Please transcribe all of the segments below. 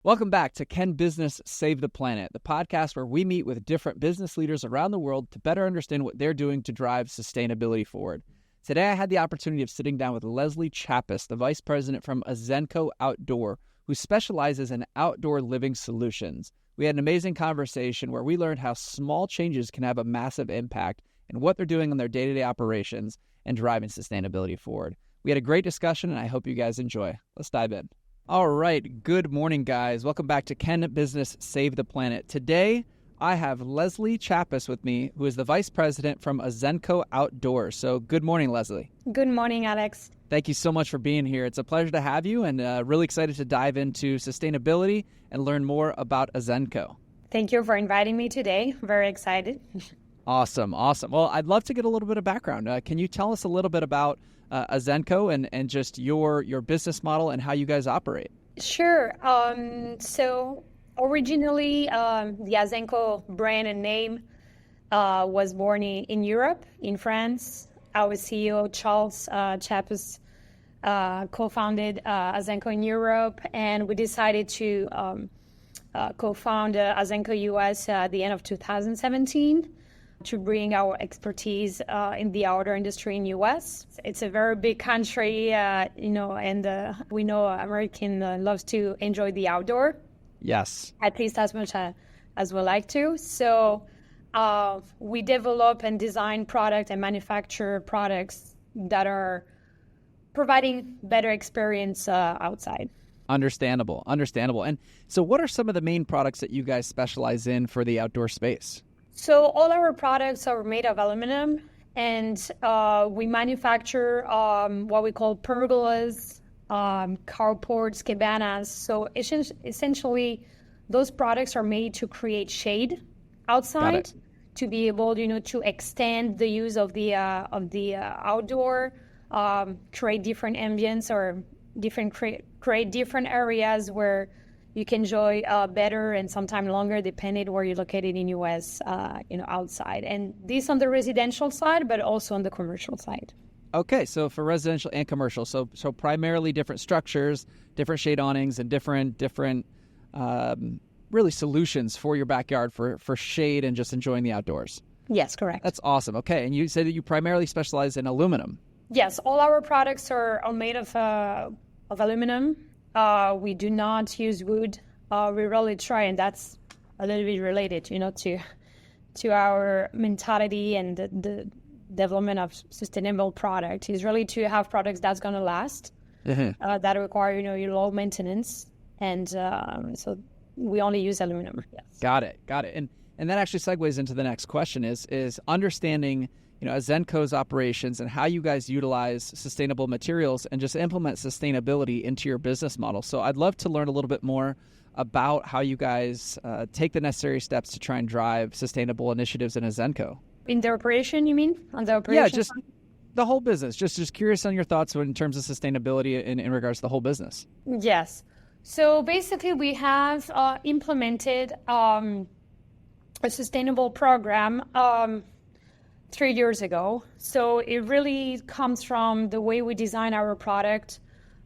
Welcome back to Can Business Save the Planet, the podcast where we meet with different business leaders around the world to better understand what they're doing to drive sustainability forward. Today, I had the opportunity of sitting down with Leslie Chapus, the Vice President from Azenco Outdoor, who specializes in outdoor living solutions. We had an amazing conversation where we learned how small changes can have a massive impact and what they're doing in their day-to-day operations and driving sustainability forward. We had a great discussion, and I hope you guys enjoy. Let's dive in. All right. Good morning, guys. Welcome back to Can Business Save the Planet. Today, I have Leslie Chapus with me, who is the Vice President from Azenco Outdoor. So good morning, Leslie. Good morning, Alex. Thank you so much for being here. It's a pleasure to have you and really excited to dive into sustainability and learn more about Azenco. Thank you for inviting me today. Very excited. Awesome. Well, I'd love to get a little bit of background. Can you tell us a little bit about Azenco and just your business model and how you guys operate? Sure. So originally, the Azenco brand and name was born in Europe, in France. Our CEO, Charles Chapus, co-founded Azenco in Europe, and we decided to co-found Azenco US at the end of 2017. To bring our expertise in the outdoor industry in U.S. It's a very big country, and we know American loves to enjoy the outdoor. Yes. At least as much as we like to. So we develop and design product and manufacture products that are providing better experience outside. Understandable. And so what are some of the main products that you guys specialize in for the outdoor space? So all our products are made of aluminum, and we manufacture what we call pergolas, carports, cabanas. So essentially, those products are made to create shade outside, to be able, to extend the use of the outdoor, create different ambience or create different areas where you can enjoy better and sometimes longer, depending where you're located in U.S. Outside. And this on the residential side, but also on the commercial side. Okay, so for residential and commercial, so primarily different structures, different shade awnings, and different really solutions for your backyard for shade and just enjoying the outdoors. Yes, correct. That's awesome. Okay, and you said that you primarily specialize in aluminum. Yes, all our products are made of aluminum. We do not use wood. We really try, and that's a little bit related, to our mentality and the development of sustainable product is really to have products that's going to last, that require, your low maintenance. And so we only use aluminum. Yes. Got it. And that actually segues into the next question is understanding Azenco's operations and how you guys utilize sustainable materials and just implement sustainability into your business model. So I'd love to learn a little bit more about how you guys take the necessary steps to try and drive sustainable initiatives in Azenco. In the operation, you mean? On the operation? Yeah, just the whole business. Just curious on your thoughts in terms of sustainability in regards to the whole business. Yes. So basically, we have implemented a sustainable program 3 years ago. So it really comes from the way we design our product,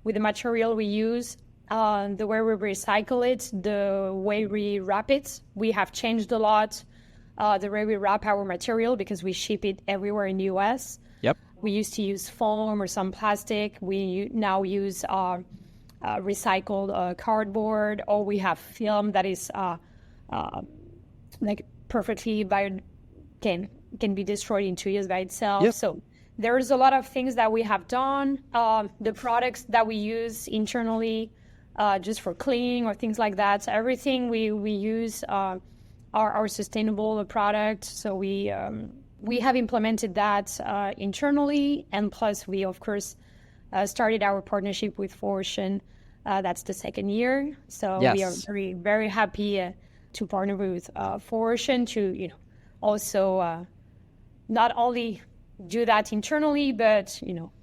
with the material we use, the way we recycle it, the way we wrap it. We have changed a lot the way we wrap our material because we ship it everywhere in the U.S. Yep. We used to use foam or some plastic. We now use recycled cardboard, or we have film that is perfectly can be destroyed in 2 years by itself. Yep. So there's a lot of things that we have done. The products that we use internally, just for cleaning or things like that. So everything we use are sustainable products. So we have implemented that internally, and plus we of course started our partnership with 4Ocean. That's the second year. So yes. We are very, very happy to partner with 4Ocean to also not only do that internally, but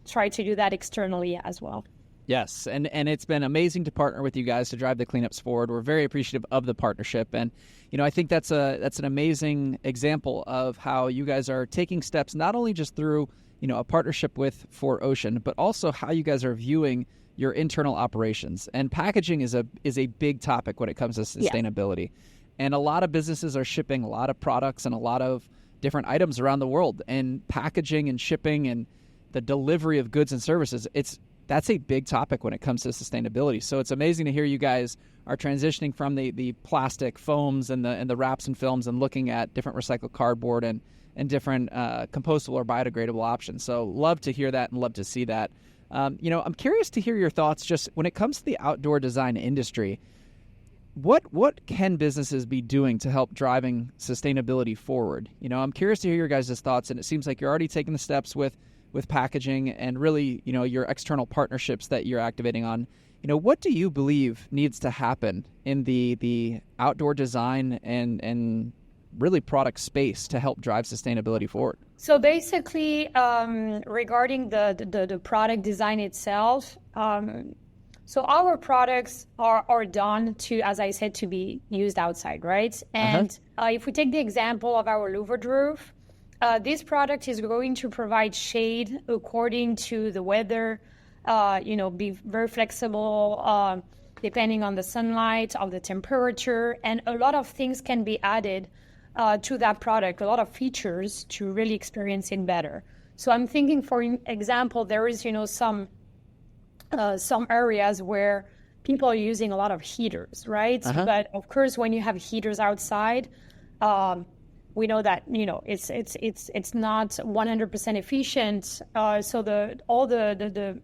try to do that externally as well. Yes, and it's been amazing to partner with you guys to drive the cleanups forward. We're very appreciative of the partnership, and I think that's an amazing example of how you guys are taking steps not only just through a partnership with 4Ocean, but also how you guys are viewing your internal operations. And packaging is a big topic when it comes to sustainability. Yeah. And a lot of businesses are shipping a lot of products and a lot of different items around the world. And packaging and shipping and the delivery of goods and services, that's a big topic when it comes to sustainability. So it's amazing to hear you guys are transitioning from the plastic foams and the wraps and films and looking at different recycled cardboard and different compostable or biodegradable options. So love to hear that and love to see that. I'm curious to hear your thoughts just when it comes to the outdoor design industry. What can businesses be doing to help driving sustainability forward? I'm curious to hear your guys' thoughts, and it seems like you're already taking the steps with packaging and really, your external partnerships that you're activating on. What do you believe needs to happen in the outdoor design and really product space to help drive sustainability forward? So basically, regarding the product design itself, so our products are done to, as I said, to be used outside, right? And if we take the example of our louvered roof, this product is going to provide shade according to the weather, be very flexible depending on the sunlight, of the temperature, and a lot of things can be added to that product, a lot of features to really experience it better. So I'm thinking, for example, there is, some areas where people are using a lot of heaters, right? But of course, when you have heaters outside, we know that it's not 100% efficient. So all the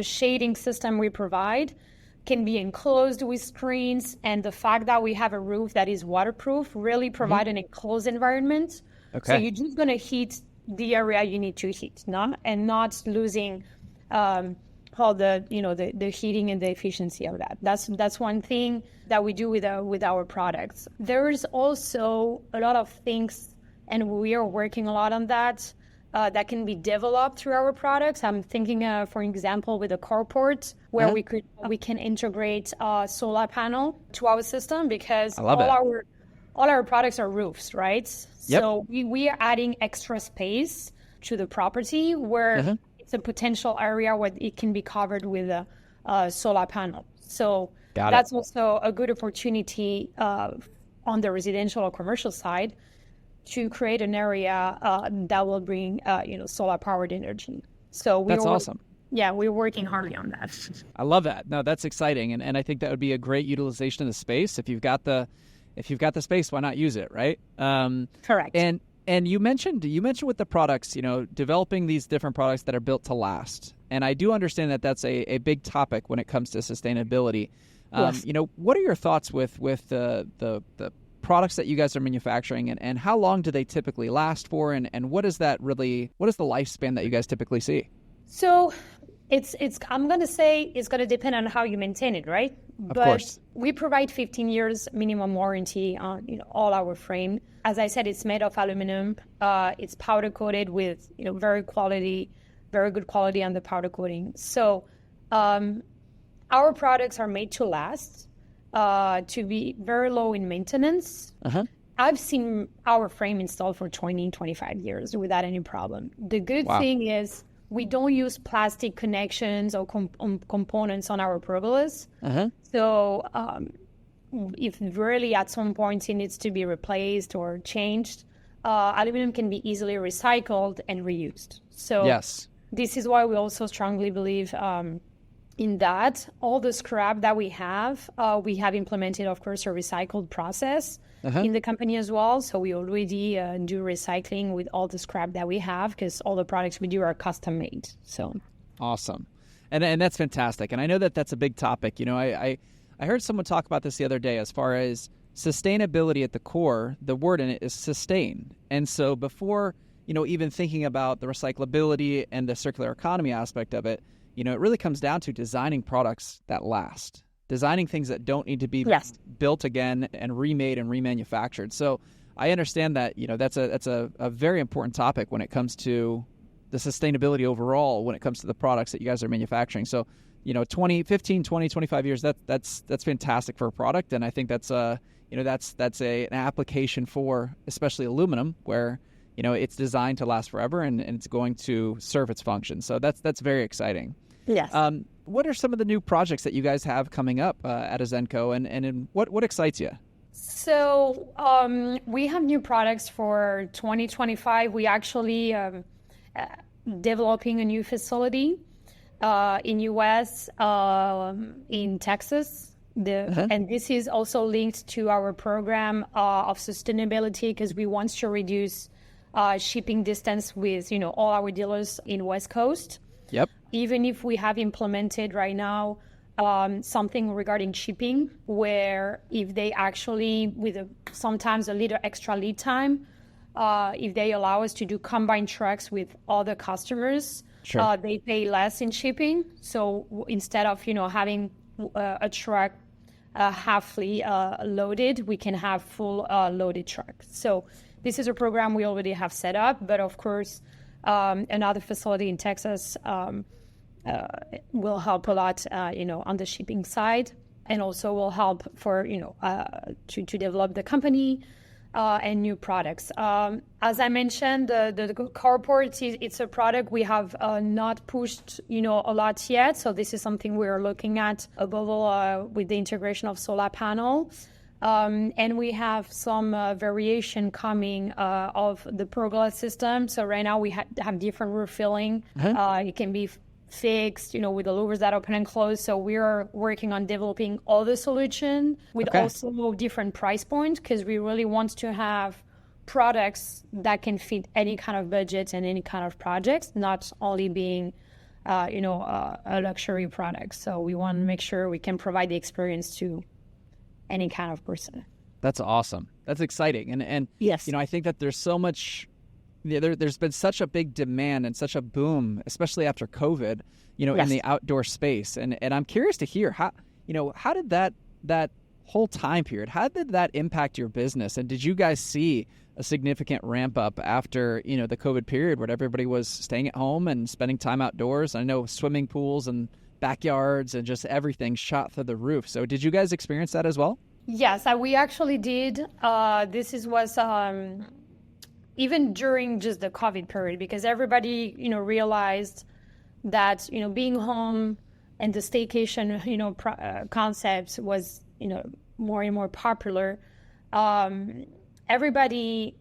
shading system we provide can be enclosed with screens, and the fact that we have a roof that is waterproof really provide an enclosed environment. Okay. So you're just going to heat the area you need to heat, and not losing all the heating and the efficiency of that. That's one thing that we do with our products. There is also a lot of things, and we are working a lot on that can be developed through our products. I'm thinking, for example, with a carport where we can integrate a solar panel to our system, because all our products are roofs, right? Yep. So we are adding extra space to the property where it's a potential area where it can be covered with a solar panel. So that's also a good opportunity on the residential or commercial side to create an area that will bring solar powered energy. So that's awesome. Yeah, we're working hard on that. I love that. No, that's exciting, and I think that would be a great utilization of the space. If you've got the space, why not use it, right? Correct. And you mentioned with the products, developing these different products that are built to last. And I do understand that that's a big topic when it comes to sustainability. Yes. What are your thoughts with the products that you guys are manufacturing, and how long do they typically last for, and what is the lifespan that you guys typically see? So I'm going to say it's going to depend on how you maintain it, right? Of course. We provide 15 years minimum warranty on all our frame. As I said, it's made of aluminum. It's powder coated with very good quality on the powder coating. So our products are made to last, to be very low in maintenance. I've seen our frame installed for 20, 25 years without any problem. The good thing is we don't use plastic connections or components on our pergolas. So if really at some point it needs to be replaced or changed, aluminum can be easily recycled and reused. So this is why we also strongly believe in that. All the scrap that we have implemented, of course, a recycled process in the company as well. So we already do recycling with all the scrap that we have, because all the products we do are custom made. So awesome. And that's fantastic. And I know that that's a big topic. I heard someone talk about this the other day as far as sustainability at the core. The word in it is sustain. And so before, even thinking about the recyclability and the circular economy aspect of it, it really comes down to designing products that last, designing things that don't need to be built again and remade and remanufactured. So I understand that, that's a very important topic when it comes to the sustainability overall, when it comes to the products that you guys are manufacturing. So, 15, 20, 25 years, that's fantastic for a product. And I think that's an application for especially aluminum, where, it's designed to last forever and it's going to serve its function. So that's very exciting. Yes. What are some of the new projects that you guys have coming up at Azenco, and what excites you? So we have new products for 2025. We actually developing a new facility in US, in Texas. And this is also linked to our program of sustainability, because we want to reduce shipping distance with all our dealers in West Coast. Yep. Even if we have implemented right now something regarding shipping, where if they actually, with sometimes a little extra lead time, if they allow us to do combined trucks with other customers, sure. They pay less in shipping. So instead of having a truck halfly loaded, we can have full loaded trucks. So this is a program we already have set up, but of course, another facility in Texas will help a lot, on the shipping side, and also will help for, to develop the company and new products. As I mentioned, the carports, it's a product we have not pushed, a lot yet. So this is something we're looking at above all with the integration of solar panels. And we have some variation coming of the pergola system. So right now we have different roof filling. It can be fixed, with the louvers that open and close. So we are working on developing all the solution with also different price points, because we really want to have products that can fit any kind of budget and any kind of projects, not only being, a luxury product. So we want to make sure we can provide the experience to any kind of person. That's awesome. That's exciting. And yes, I think that there's so much. There's been such a big demand and such a boom, especially after COVID, yes, in the outdoor space. And I'm curious to hear how did that whole time period, how did that impact your business? And did you guys see a significant ramp up after, the COVID period where everybody was staying at home and spending time outdoors? I know swimming pools and backyards and just everything shot through the roof. So did you guys experience that as well? Yes, we actually did. Was even during just the COVID period, because everybody, realized that, being home and the staycation, concept was, more and more popular. Everybody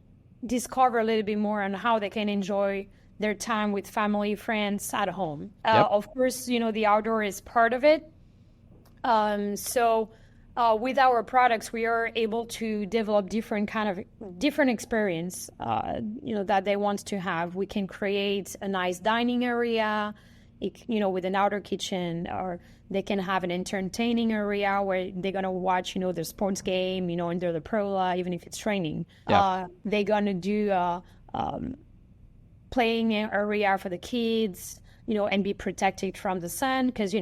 discovered a little bit more on how they can enjoy their time with family, friends at home. Yep. Of course, the outdoor is part of it. With our products, we are able to develop different experience, that they want to have. We can create a nice dining area, with an outdoor kitchen, or they can have an entertaining area where they're going to watch, the sports game, under the pergola, even if it's raining. Yeah. They're going to do playing area for the kids, and be protected from the sun, because,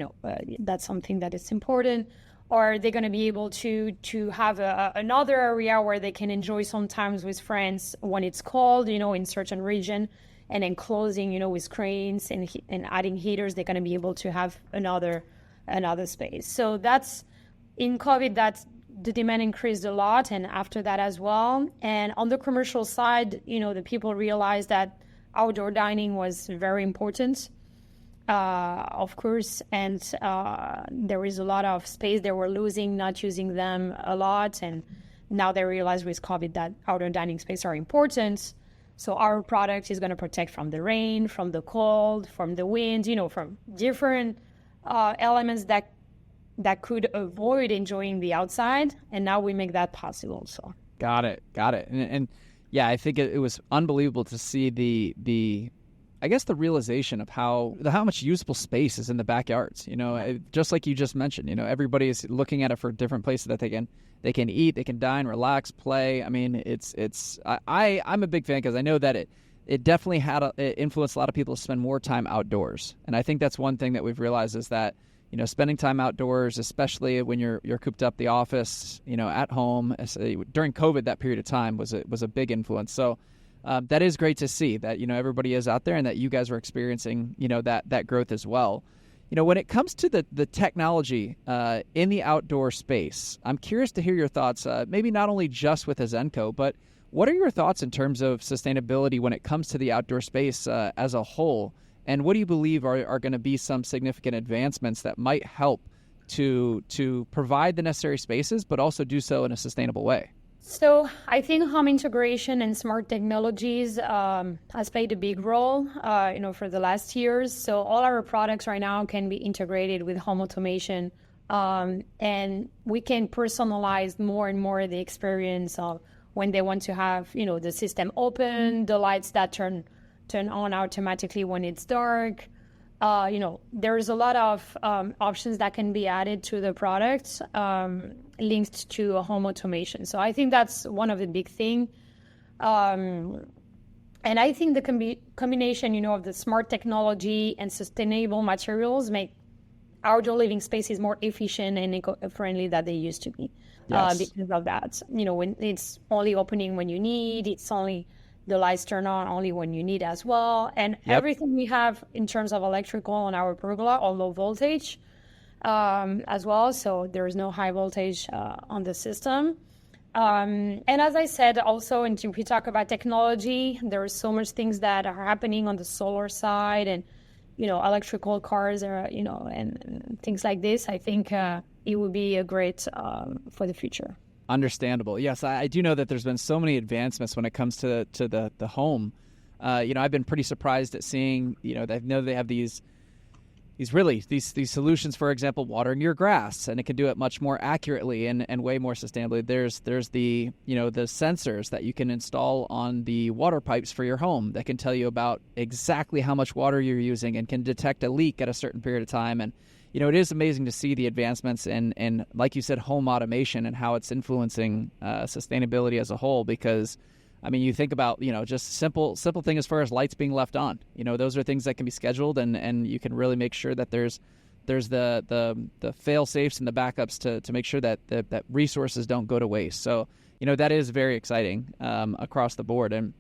that's something that is important. Or they're going to be able to have another area where they can enjoy sometimes with friends when it's cold, in certain region, and then closing, with screens and adding heaters. They're going to be able to have another space. So that's in COVID, that the demand increased a lot, and after that as well. And on the commercial side, the people realized that outdoor dining was very important. Of course, and there is a lot of space they were losing, not using them a lot, and now they realize with COVID that outdoor dining space are important. So our product is going to protect from the rain, from the cold, from the wind, from different elements that could avoid enjoying the outside, and now we make that possible. So got it, and yeah, I think it was unbelievable to see the realization of how much usable space is in the backyards. Just like you just mentioned, everybody's looking at it for different places that they can eat, they can dine, relax, play. I mean, I'm a big fan, because I know that it definitely it influenced a lot of people to spend more time outdoors. And I think that's one thing that we've realized is that, spending time outdoors, especially when you're cooped up the office, at home, during COVID, that period of time was a big influence. So that is great to see that, everybody is out there and that you guys are experiencing, that growth as well. When it comes to the technology in the outdoor space, I'm curious to hear your thoughts, maybe not only just with Azenco, but what are your thoughts in terms of sustainability when it comes to the outdoor space as a whole? And what do you believe are going to be some significant advancements that might help to provide the necessary spaces, but also do so in a sustainable way? So I think home integration and smart technologies has played a big role, for the last years. So all our products right now can be integrated with home automation, and we can personalize more and more the experience of when they want to have, the system open, the lights that turn on automatically when it's dark. There's a lot of options that can be added to the product linked to home automation. So I think that's one of the big things. And I think the combination, of the smart technology and sustainable materials make outdoor living spaces more efficient and eco-friendly than they used to be. Yes. Because of that. When it's only opening when you need, it's only the lights turn on only when you need as well. And everything we have in terms of electrical on our pergola are low voltage as well. So there is no high voltage on the system. And as I said, also, and if we talk about technology, there are so much things that are happening on the solar side and, electrical cars are, and things like this. I think it would be a great for the future. Understandable. Yes, I do know that there's been so many advancements when it comes to the home. I've been pretty surprised at seeing, they have these solutions, for example, watering your grass, and it can do it much more accurately and way more sustainably. There's the the sensors that you can install on the water pipes for your home that can tell you about exactly how much water you're using and can detect a leak at a certain period of time. And it is amazing to see the advancements in, like you said, home automation and how it's influencing sustainability as a whole. Because, you think about, just simple thing as far as lights being left on. Those are things that can be scheduled, and you can really make sure that there's the fail safes and the backups to make sure that resources don't go to waste. So, that is very exciting across the board. And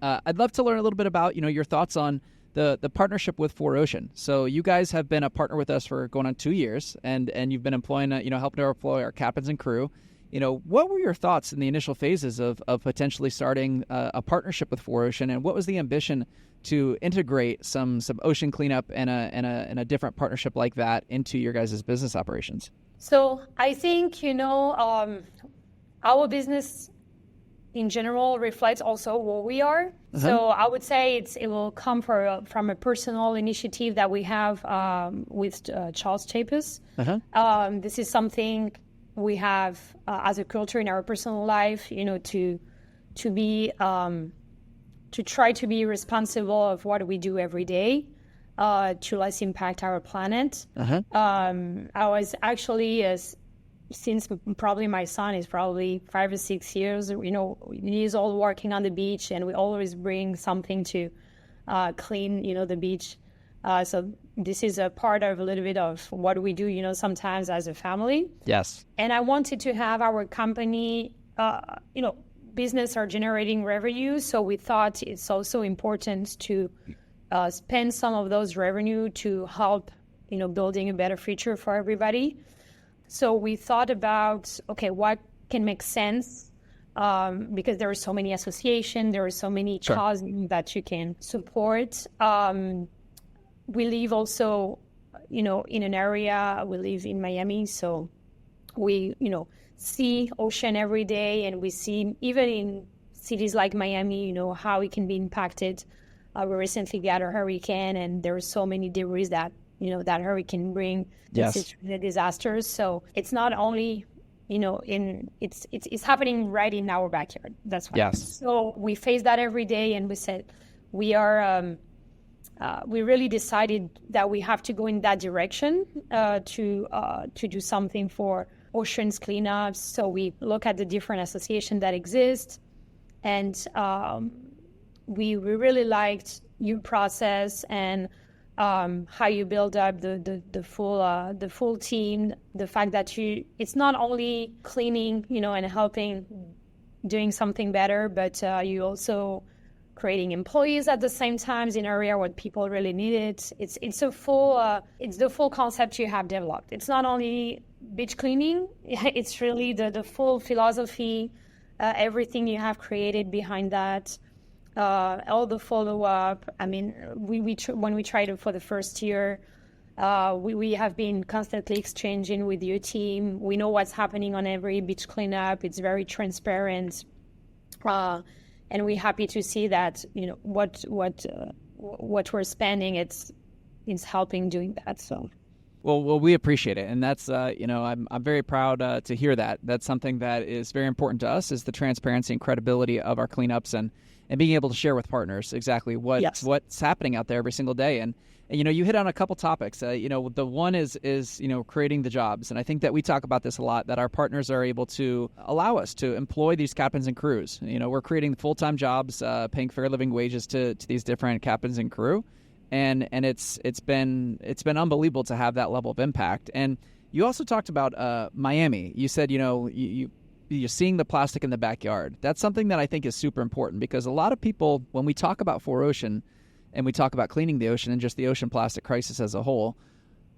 I'd love to learn a little bit about, your thoughts on the partnership with 4Ocean. So you guys have been a partner with us for going on 2 years, and you've been employing, helping to employ our captains and crew. What were your thoughts in the initial phases of potentially starting a partnership with 4Ocean, and what was the ambition to integrate some ocean cleanup and a different partnership like that into your guys' business operations? So I think, our business in general reflects also what we are. Uh-huh. So I would say it will come from a personal initiative that we have with Charles Chapus. Uh-huh. This is something we have as a culture in our personal life, to try to be responsible of what we do every day, to less impact our planet. Uh-huh. I was actually since probably my son is probably 5 or 6 years, he's all working on the beach, and we always bring something to clean, the beach. So this is a part of a little bit of what we do, sometimes as a family. Yes. And I wanted to have our company, business are generating revenue. So we thought it's also important to spend some of those revenue to help, building a better future for everybody. So we thought about, okay, what can make sense? Because there are so many associations, there are so many causes that you can support. We live also, in an area, we live in Miami, so we, see ocean every day, and we see, even in cities like Miami, how it can be impacted. We recently got a hurricane, and there are so many debris that, that hurricane bring. Yes. It's the disasters. So it's not only, it's happening right in our backyard. That's why. Yes. So we face that every day, and we said we really decided that we have to go in that direction to do something for oceans cleanups. So we look at the different associations that exist, and we really liked your process and how you build up the full team. The fact that it's not only cleaning, and helping, doing something better, but you also creating employees at the same time in an area where people really need it. It's the full concept you have developed. It's not only beach cleaning, it's really the full philosophy, everything you have created behind that. all the follow-up. I mean, when we tried it for the first year, we have been constantly exchanging with your team. We know what's happening on every beach cleanup. It's very transparent. And we're happy to see that, what we're spending, it's helping doing that. So. Well, we appreciate it, and that's I'm very proud to hear that. That's something that is very important to us, is the transparency and credibility of our cleanups, and being able to share with partners exactly what's happening out there every single day. And you hit on a couple topics. The one is creating the jobs, and I think that we talk about this a lot, that our partners are able to allow us to employ these captains and crews. We're creating full-time jobs, paying fair living wages to these different captains and crew. And it's been unbelievable to have that level of impact. And you also talked about Miami. You said you're seeing the plastic in the backyard. That's something that I think is super important, because a lot of people, when we talk about 4Ocean and we talk about cleaning the ocean and just the ocean plastic crisis as a whole,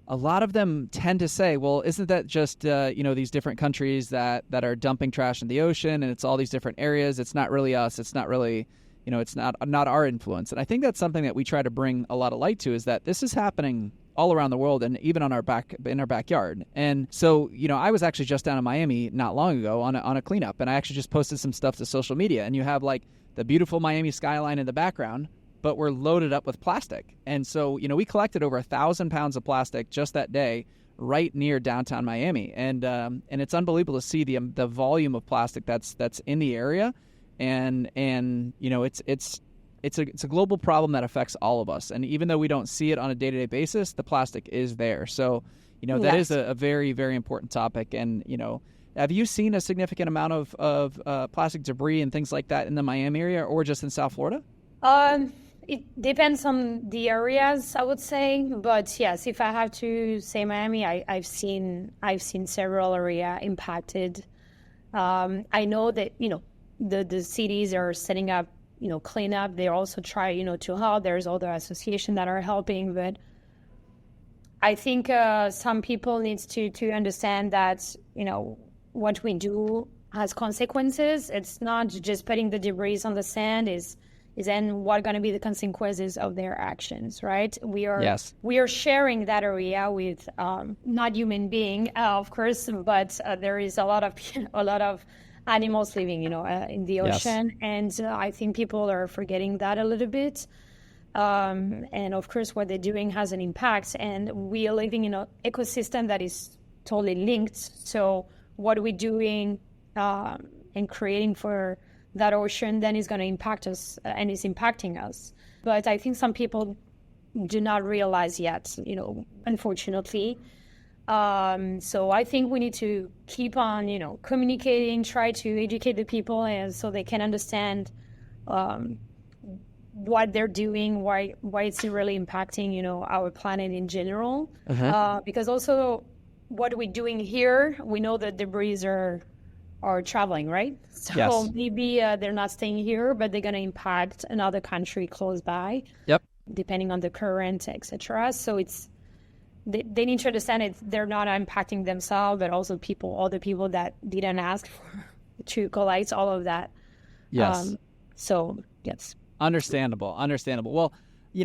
a lot of them tend to say, well, isn't that just these different countries that are dumping trash in the ocean, and it's all these different areas. It's not really us. It's not really it's not our influence. And I think that's something that we try to bring a lot of light to, is that this is happening all around the world, and even in our backyard. And so, I was actually just down in Miami not long ago on a cleanup, and I actually just posted some stuff to social media, and you have like the beautiful Miami skyline in the background, but we're loaded up with plastic. And so, we collected over 1,000 pounds of plastic just that day right near downtown Miami. And it's unbelievable to see the volume of plastic that's in the area. And it's a global problem that affects all of us. And even though we don't see it on a day-to-day basis, the plastic is there. So, that is a very, very important topic. And, have you seen a significant amount of plastic debris and things like that in the Miami area, or just in South Florida? It depends on the areas, I would say. But yes, if I have to say Miami, I've seen several areas impacted. I know that, the cities are setting up, cleanup. They also try, to help. There's other associations that are helping, but I think some people need to understand that, what we do has consequences. It's not just putting the debris on the sand. Is then what going to be the consequences of their actions, right? We are sharing that area with not human being, of course, but there is a lot of animals living, in the ocean. Yes. And I think people are forgetting that a little bit. And of course, what they're doing has an impact. And we are living in an ecosystem that is totally linked. So what we're doing and creating for that ocean then is going to impact us and is impacting us. But I think some people do not realize yet, unfortunately. So I think we need to keep on, communicating, try to educate the people, and so they can understand what they're doing, why it's really impacting, our planet in general. Because also what we're doing here, we know that debris are traveling, right? So maybe they're not staying here, but they're going to impact another country close by. Yep. Depending on the current, etc. So they need to understand it. They're not impacting themselves, but also other people that didn't ask to collect all of that. Yes. Yes. Understandable. Well,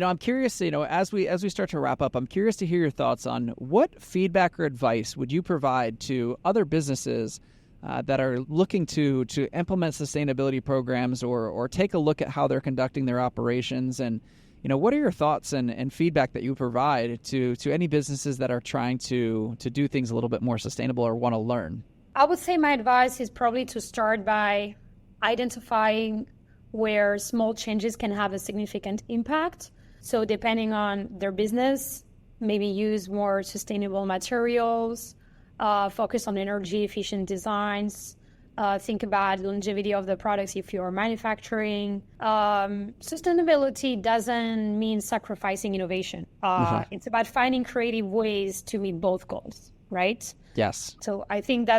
I'm curious, as we start to wrap up, I'm curious to hear your thoughts on what feedback or advice would you provide to other businesses that are looking to implement sustainability programs or take a look at how they're conducting their operations. And what are your thoughts and feedback that you provide to any businesses that are trying to do things a little bit more sustainable or want to learn? I would say my advice is probably to start by identifying where small changes can have a significant impact. So depending on their business, maybe use more sustainable materials, focus on energy efficient designs, think about longevity of the products if you're manufacturing. Sustainability doesn't mean sacrificing innovation. It's about finding creative ways to meet both goals, right? Yes. So I think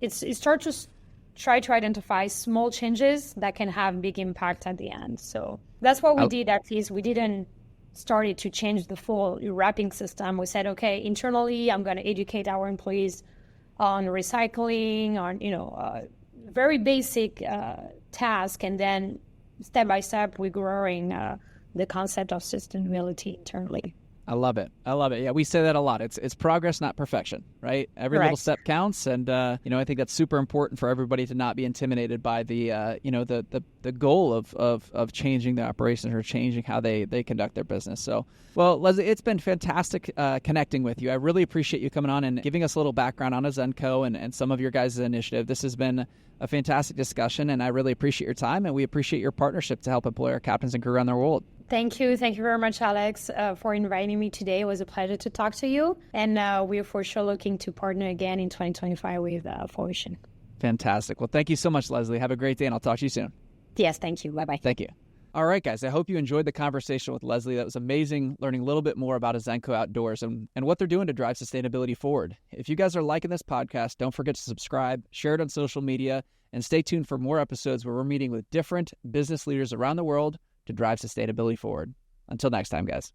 it's start to try to identify small changes that can have big impact at the end. So that's what we did. At least we didn't started to change the full wrapping system. We said, okay, internally, I'm going to educate our employees on recycling, on very basic task, and then step by step, we're growing the concept of sustainability internally. I love it. I love it. Yeah, we say that a lot. It's progress, not perfection, right? Every Correct. little step counts, and I think that's super important for everybody to not be intimidated by the the goal of changing the operations or changing how they conduct their business. So, well, Leslie, it's been fantastic connecting with you. I really appreciate you coming on and giving us a little background on Azenco and some of your guys' initiative. This has been a fantastic discussion, and I really appreciate your time, and we appreciate your partnership to help employ our captains and crew around the world. Thank you. Thank you very much, Alex, for inviting me today. It was a pleasure to talk to you. And we're for sure looking to partner again in 2025 with Fortune. Fantastic. Well, thank you so much, Leslie. Have a great day, and I'll talk to you soon. Yes, thank you. Bye-bye. Thank you. All right, guys. I hope you enjoyed the conversation with Leslie. That was amazing, learning a little bit more about Azenco Outdoors and what they're doing to drive sustainability forward. If you guys are liking this podcast, don't forget to subscribe, share it on social media, and stay tuned for more episodes where we're meeting with different business leaders around the world to drive sustainability forward. Until next time, guys.